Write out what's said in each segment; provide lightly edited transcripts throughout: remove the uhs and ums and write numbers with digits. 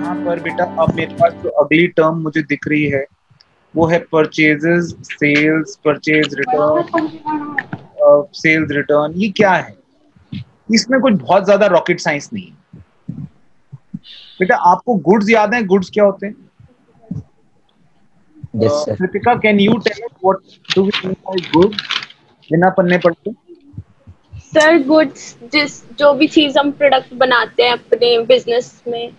यहाँ पर बेटा अब मेरे पास जो अगली टर्म मुझे दिख रही है वो है purchases, sales, purchase return, sales return. ये क्या है? इसमें कुछ बहुत ज्यादा रॉकेट साइंस नहीं है बेटा। आपको गुड्स याद है? गुड्स क्या होते हैं? Yes sir. Kritika, can you tell us what do we mean by goods बिना पढ़ने पढ़ते? सर गुड्स जो भी चीज हम प्रोडक्ट बनाते हैं अपने बिजनेस में।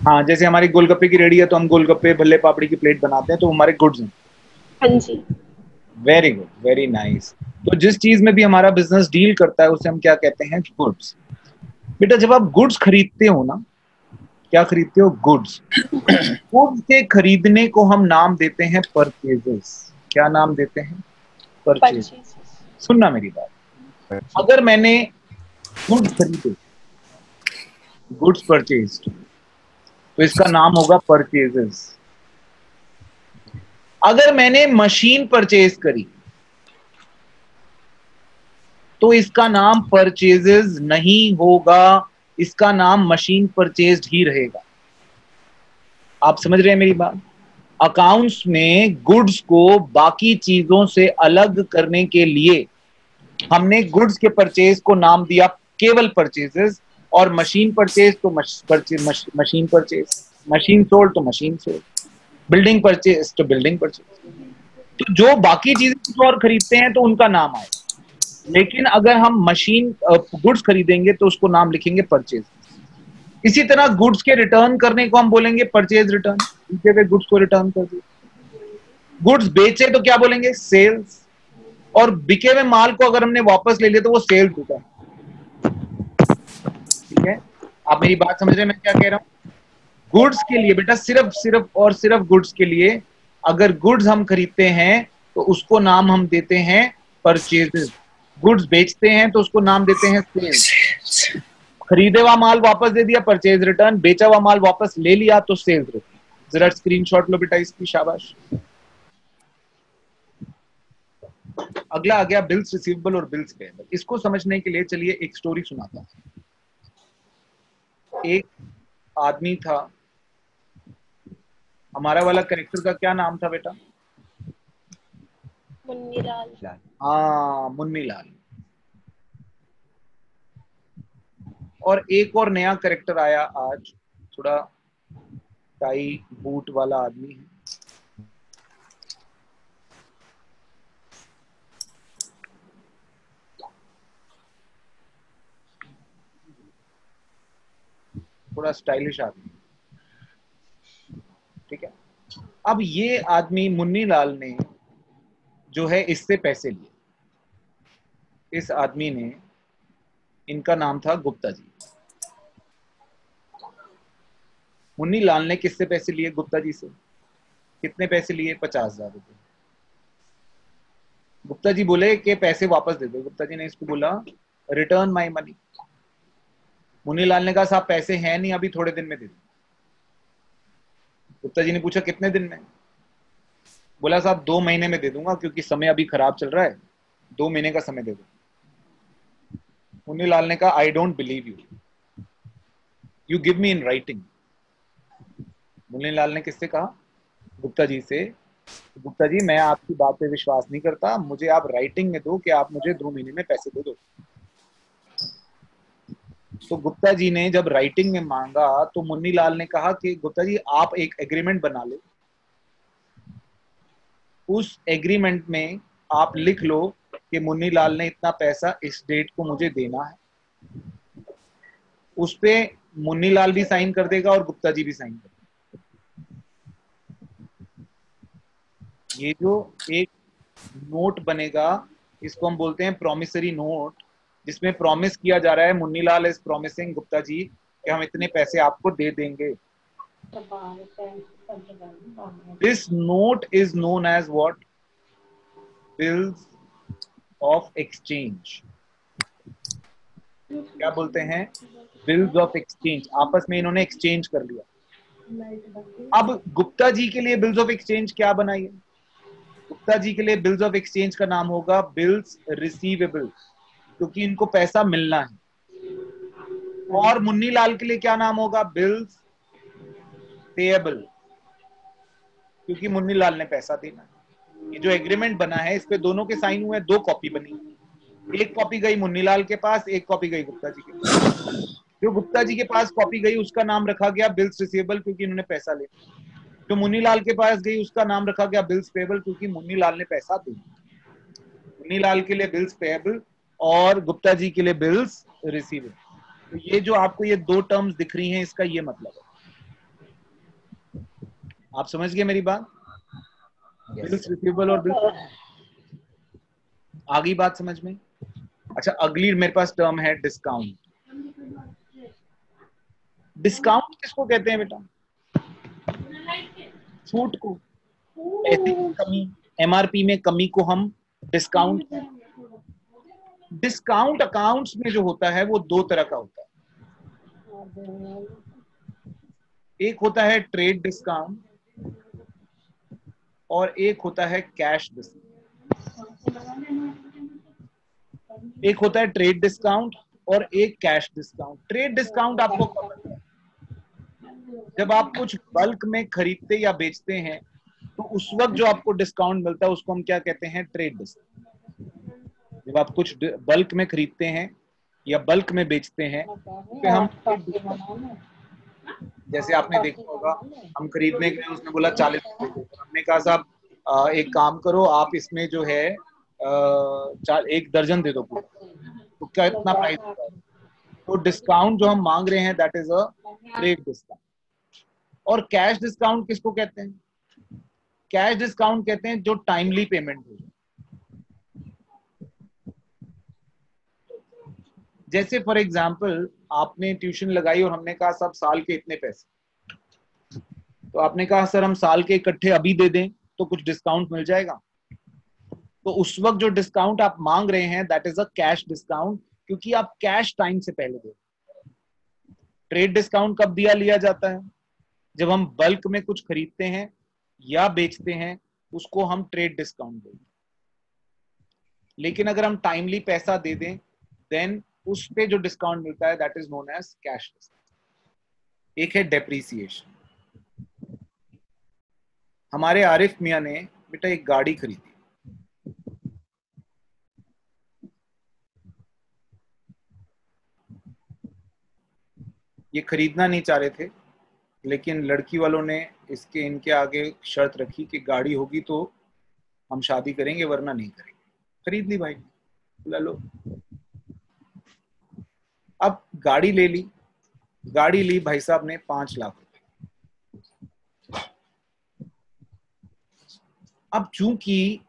हाँ, जैसे हमारी गोलगप्पे की रेडी है तो हम गोलगप्पे भल्ले पापड़ी की प्लेट बनाते हैं, तो हमारे गुड्स हैं। हाँ जी। Very good, very nice. तो जिस चीज में भी हमारा बिजनेस डील करता है उसे हम क्या कहते हैं? गुड्स। बेटा जब आप गुड्स खरीदते हो ना, क्या खरीदते हो? गुड्स। गुड्स के खरीदने को हम नाम देते हैं परचेजेस। क्या नाम देते हैं? परचेज। सुनना मेरी बात, अगर मैंने गुड्स खरीदे, गुड्स परचेज्ड, तो इसका नाम होगा परचेजेस। अगर मैंने मशीन परचेज करी तो इसका नाम परचेजेस नहीं होगा, इसका नाम मशीन परचेज्ड ही रहेगा। आप समझ रहे हैं मेरी बात? अकाउंट्स में गुड्स को बाकी चीजों से अलग करने के लिए हमने गुड्स के परचेज को नाम दिया केवल परचेजेस, और मशीन परचेज तो मशीन परचेज, मशीन सोल्ड तो मशीन सोल्ड, बिल्डिंग परचेज तो बिल्डिंग परचेज। तो जो बाकी चीजें कुछ और खरीदते हैं तो उनका नाम आएगा, लेकिन अगर हम मशीन गुड्स खरीदेंगे तो उसको नाम लिखेंगे परचेज। इसी तरह गुड्स के रिटर्न करने को हम बोलेंगे परचेज रिटर्न, बिके हुए गुड्स को रिटर्न कर दिया। गुड्स बेचे तो क्या बोलेंगे? सेल्स। और बिके हुए माल को अगर हमने वापस ले लिया तो वो सेल्स रिटर्न। ठीक है, आप मेरी बात समझ रहे हैं मैं क्या कह रहा हूं? गुड्स के लिए बेटा सिर्फ सिर्फ और सिर्फ गुड्स के लिए, अगर गुड्स हम खरीदते हैं तो उसको नाम हम देते हैं परचेजेस। गुड्स बेचते हैं तो उसको नाम देते हैं सेल्स। खरीदे हुआ माल वापस दे दिया, परचेज रिटर्न। बेचा हुआ माल वापस ले लिया तो सेल्स रिटर्न। जरा स्क्रीनशॉट लो बेटा इसकी, शाबाश। अगला आ गया बिल्स रिसीवेबल और बिल्स पेएबल। इसको समझने के लिए चलिए एक स्टोरी सुनाता हूं। एक आदमी था, हमारा वाला कैरेक्टर का क्या नाम था बेटा? मुन्नीलाल। हाँ, मुन्नी लाल। और एक और नया कैरेक्टर आया आज, थोड़ा टाई बूट वाला आदमी है। थोड़ा स्टाइलिश आदमी, ठीक है। अब ये आदमी मुन्नी लाल ने जो है इससे पैसे लिए। इस आदमी ने, इनका नाम था गुप्ता जी। मुन्नी लाल ने किससे पैसे लिए? गुप्ता जी से। कितने पैसे लिए? 50,000 रुपए। गुप्ता जी बोले कि पैसे वापस दे दो। गुप्ता जी ने इसको बोला return my money. Munni Lal ने कहा साहब पैसे हैं नहीं, अभी थोड़े दिन में दे दो। गुप्ता जी ने पूछा कितने दिन में? बोला साहब 2 महीने में दे दूंगा, क्योंकि समय अभी खराब चल रहा है, 2 महीने का समय दे दो। मुन्नी लाल ने कहा I don't believe you, you give me in writing. Munni Lal ने किससे कहा? गुप्ता जी से। गुप्ता जी मैं आपकी बात पे विश्वास नहीं करता, मुझे आप राइटिंग में दो कि आप मुझे 2 महीने में पैसे दे दो। तो गुप्ता जी ने जब राइटिंग में मांगा तो मुन्नी लाल ने कहा कि गुप्ता जी आप एक एग्रीमेंट बना लो, उस एग्रीमेंट में आप लिख लो कि मुन्नी लाल ने इतना पैसा इस डेट को मुझे देना है। उस पे मुन्नी लाल भी साइन कर देगा और गुप्ता जी भी साइन कर देगा। ये जो एक नोट बनेगा इसको हम बोलते हैं प्रॉमिसरी नोट, जिसमें प्रॉमिस किया जा रहा है, मुन्नी लाल इज प्रॉमिसिंग गुप्ता जी कि हम इतने पैसे आपको दे देंगे। This note is known as what? Bills of exchange. क्या बोलते हैं? Bills of exchange. आपस में इन्होंने एक्सचेंज कर लिया। अब गुप्ता जी के लिए बिल्स ऑफ एक्सचेंज क्या बनाई है? गुप्ता जी के लिए बिल्स ऑफ एक्सचेंज का नाम होगा बिल्स रिसीवेबल, क्योंकि इनको पैसा मिलना है। और मुन्नी लाल के लिए क्या नाम होगा? बिल्स पेएबल, क्योंकि मुन्नी लाल ने पैसा देना। ये जो एग्रीमेंट बना है इस पे दोनों के साइन हुए, 2 कॉपी बनी, एक कॉपी गई मुन्नी लाल के पास, एक कॉपी गई गुप्ता जी के पास। जो गुप्ता जी के पास कॉपी गई उसका नाम रखा गया बिल्स रिसीवेबल, क्योंकि इन्होंने पैसा लिया। जो मुन्नी लाल के पास गई उसका नाम रखा गया बिल्स पेएबल, क्योंकि मुन्नी लाल ने पैसा दिया। मुन्नी लाल के लिए बिल्स पेएबल और गुप्ता जी के लिए बिल्स रिसीवेबल। तो ये जो आपको ये 2 टर्म्स दिख रही हैं, इसका ये मतलब है। आप समझ गए मेरी बात? बिल्स रिसीवेबल और बिल्स, आगे बात समझ में? अच्छा, अगली मेरे पास टर्म है डिस्काउंट। डिस्काउंट किसको कहते हैं बेटा? छूट को, पैसे की कमी, एमआरपी में कमी को हम डिस्काउंट। डिस्काउंट अकाउंट्स में जो होता है वो 2 तरह का होता है। एक होता है ट्रेड डिस्काउंट और एक होता है कैश डिस्काउंट। एक होता है ट्रेड डिस्काउंट और एक कैश डिस्काउंट। ट्रेड डिस्काउंट आपको पता है, जब आप कुछ बल्क में खरीदते या बेचते हैं तो उस वक्त जो आपको डिस्काउंट मिलता है उसको हम क्या कहते हैं? Trade discount. जब आप कुछ बल्क में खरीदते हैं या बल्क में बेचते हैं तो हम, जैसे आपने देखा होगा हम खरीदने गए, उसने बोला 40 रुपए, हमने कहा साहब एक काम करो, आप इसमें जो है 1 दर्जन दे दो पूरा, तो क्या इतना प्राइस होगा? तो डिस्काउंट जो हम मांग रहे हैं that is a trade discount. और कैश डिस्काउंट किसको कहते हैं? कैश डिस्काउंट कहते हैं जो टाइमली पेमेंट हो। जैसे फॉर एग्जांपल आपने ट्यूशन लगाई और हमने कहा सब साल के इतने पैसे, तो आपने कहा सर हम साल के इकट्ठे अभी दे दें तो कुछ डिस्काउंट मिल जाएगा। तो उस वक्त जो डिस्काउंट आप मांग रहे हैं that is a cash discount, क्योंकि आप कैश टाइम से पहले दे। ट्रेड डिस्काउंट कब दिया लिया जाता है? जब हम बल्क में कुछ खरीदते हैं या बेचते हैं, उसको हम ट्रेड डिस्काउंट देते हैं। लेकिन अगर हम टाइमली पैसा दे दें देन उस पे जो डिस्काउंट मिलता है that is known as cash discount. एक है डेप्रीसिएशन। हमारे आरिफ मियां ने बेटा एक गाड़ी खरीदी, ये खरीदना नहीं चाह रहे थे, लेकिन लड़की वालों ने इनके आगे शर्त रखी कि गाड़ी होगी तो हम शादी करेंगे वरना नहीं करेंगे। खरीद ली भाई, बोला लो। अब गाड़ी ले ली, गाड़ी ली भाई साहब ने 5 लाख रुपए। अब चूंकि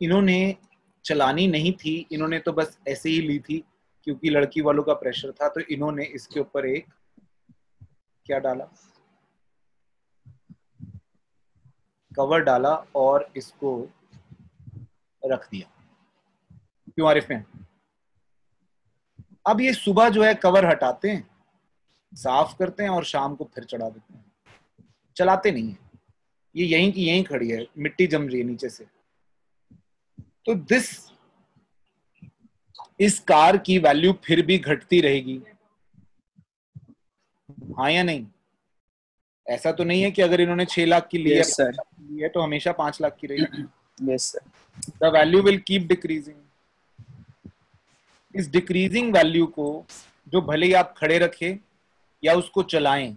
इन्होंने चलानी नहीं थी, इन्होंने तो बस ऐसे ही ली थी क्योंकि लड़की वालों का प्रेशर था, तो इन्होंने इसके ऊपर एक क्या डाला? कवर डाला और इसको रख दिया। क्यों आरिफ में? अब ये सुबह जो है कवर हटाते हैं, साफ करते हैं और शाम को फिर चढ़ा देते हैं, चलाते नहीं है। ये यहीं की यहीं खड़ी है, मिट्टी जम रही है नीचे से। तो इस कार की वैल्यू फिर भी घटती रहेगी, हाँ या नहीं? ऐसा तो नहीं है कि अगर इन्होंने 6 लाख की ली है तो हमेशा 5 लाख की रहेगी। Yes sir. The value will keep decreasing. इस डिक्रीजिंग वैल्यू को जो भले ही आप खड़े रखें या उसको चलाएं,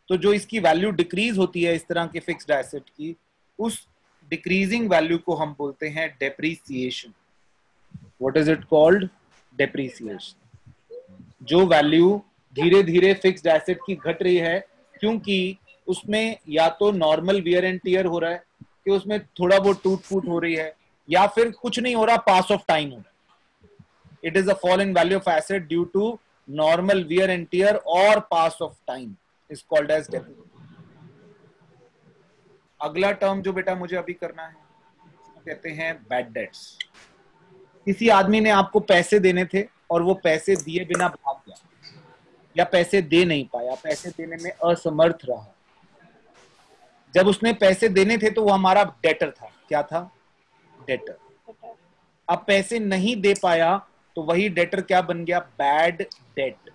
तो जो इसकी वैल्यू डिक्रीज होती है इस तरह के फिक्स्ड एसेट की, उस डिक्रीजिंग वैल्यू को हम बोलते हैं depreciation. What is it called? Depreciation. जो वैल्यू धीरे धीरे फिक्स्ड एसेट की घट रही है क्योंकि उसमें या तो नॉर्मल वियर एंड टियर हो रहा है कि उसमें थोड़ा बहुत टूट फूट हो रही है, या फिर कुछ नहीं हो रहा, पास ऑफ टाइम हो रहा है। It is a fall in value of asset due to normal wear and tear or pass of time, is called as depreciation. अगला टर्म जो बेटा मुझे अभी करना है कहते हैं बैड डेट्स। किसी आदमी ने आपको पैसे देने थे और वो पैसे दिए बिना भाग गया या पैसे दे नहीं पाया, पैसे देने में असमर्थ रहा। जब उसने पैसे देने थे तो वो हमारा डेटर था। क्या था? डेटर। अब पैसे नहीं दे पाया तो वही डेटर क्या बन गया? Bad debt.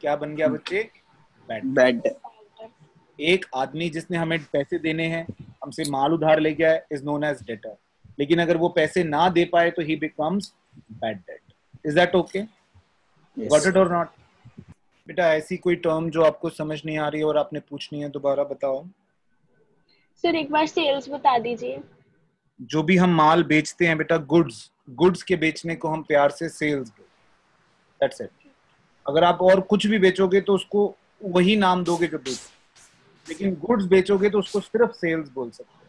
क्या बन गया बच्चे? बैड। Bad debt. एक आदमी जिसने हमें पैसे देने हैं, हमसे माल उधार ले गया है, इज नोन एज डेटर, लेकिन अगर वो पैसे ना दे पाए तो ही becomes bad debt. Is that okay? Got it और नॉट? बेटा ऐसी कोई टर्म जो आपको समझ नहीं आ रही है और आपने पूछनी है, दोबारा बताओ। सर एक बार सेल्स बता दीजिए। जो भी हम माल बेचते हैं बेटा, गुड्स, गुड्स के बेचने को हम प्यार से सेल्स बोलते हैं। That's it. अगर आप और कुछ भी बेचोगे तो उसको वही नाम दोगे जो बेचो, लेकिन गुड्स बेचोगे तो उसको सिर्फ सेल्स बोल सकते हो।